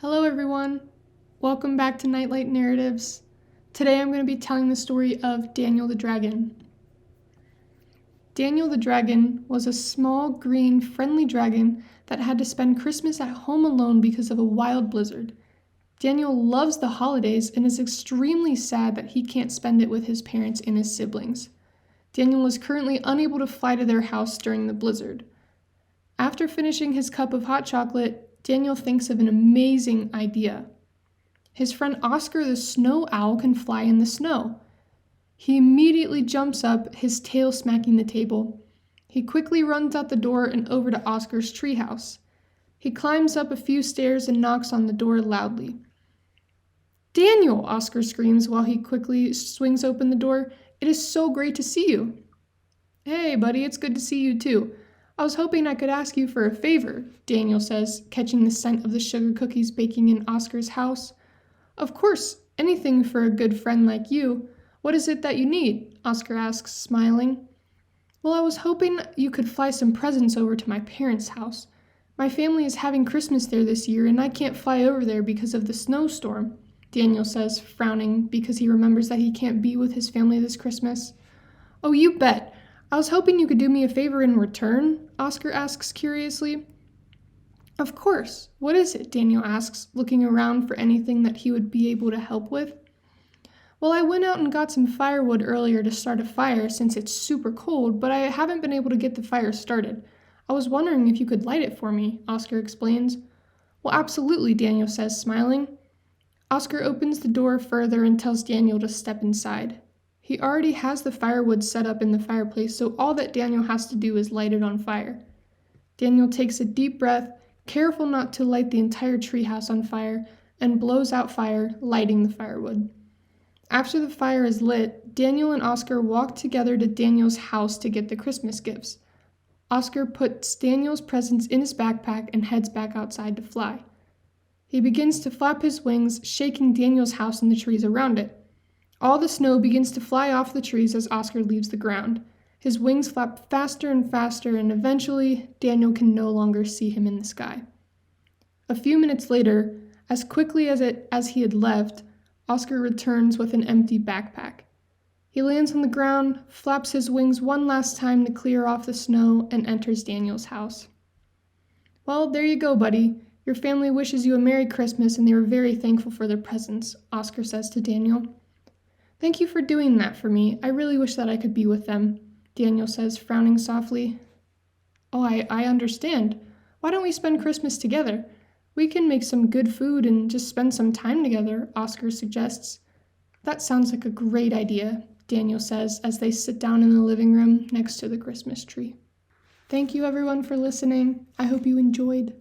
Hello everyone, welcome back to Nightlight Narratives. Today I'm going to be telling the story of Daniel the Dragon. Daniel the Dragon was a small, green, friendly dragon that had to spend Christmas at home alone because of a wild blizzard. Daniel loves the holidays and is extremely sad that he can't spend it with his parents and his siblings. Daniel is currently unable to fly to their house during the blizzard. After finishing his cup of hot chocolate, Daniel thinks of an amazing idea. His friend Oscar the snow owl can fly in the snow. He immediately jumps up, his tail smacking the table. He quickly runs out the door and over to Oscar's treehouse. He climbs up a few stairs and knocks on the door loudly. "Daniel!" Oscar screams while he quickly swings open the door. "It is so great to see you." "Hey, buddy, it's good to see you too. I was hoping I could ask you for a favor," Daniel says, catching the scent of the sugar cookies baking in Oscar's house. "Of course, anything for a good friend like you. What is it that you need?" Oscar asks, smiling. "Well, I was hoping you could fly some presents over to my parents' house. My family is having Christmas there this year, and I can't fly over there because of the snowstorm," Daniel says, frowning because he remembers that he can't be with his family this Christmas. "Oh, you bet. I was hoping you could do me a favor in return," Oscar asks curiously. "Of course. What is it?" Daniel asks, looking around for anything that he would be able to help with. "Well, I went out and got some firewood earlier to start a fire since it's super cold, but I haven't been able to get the fire started. I was wondering if you could light it for me," Oscar explains. "Well, absolutely," Daniel says, smiling. Oscar opens the door further and tells Daniel to step inside. He already has the firewood set up in the fireplace, so all that Daniel has to do is light it on fire. Daniel takes a deep breath, careful not to light the entire treehouse on fire, and blows out fire, lighting the firewood. After the fire is lit, Daniel and Oscar walk together to Daniel's house to get the Christmas gifts. Oscar puts Daniel's presents in his backpack and heads back outside to fly. He begins to flap his wings, shaking Daniel's house and the trees around it. All the snow begins to fly off the trees as Oscar leaves the ground. His wings flap faster and faster, and eventually, Daniel can no longer see him in the sky. A few minutes later, as quickly as he had left, Oscar returns with an empty backpack. He lands on the ground, flaps his wings one last time to clear off the snow, and enters Daniel's house. "Well, there you go, buddy. Your family wishes you a Merry Christmas, and they were very thankful for their presents," Oscar says to Daniel. "Thank you for doing that for me. I really wish that I could be with them," Daniel says, frowning softly. "Oh, I understand. Why don't we spend Christmas together? We can make some good food and just spend some time together," Oscar suggests. "That sounds like a great idea," Daniel says as they sit down in the living room next to the Christmas tree. Thank you everyone for listening. I hope you enjoyed.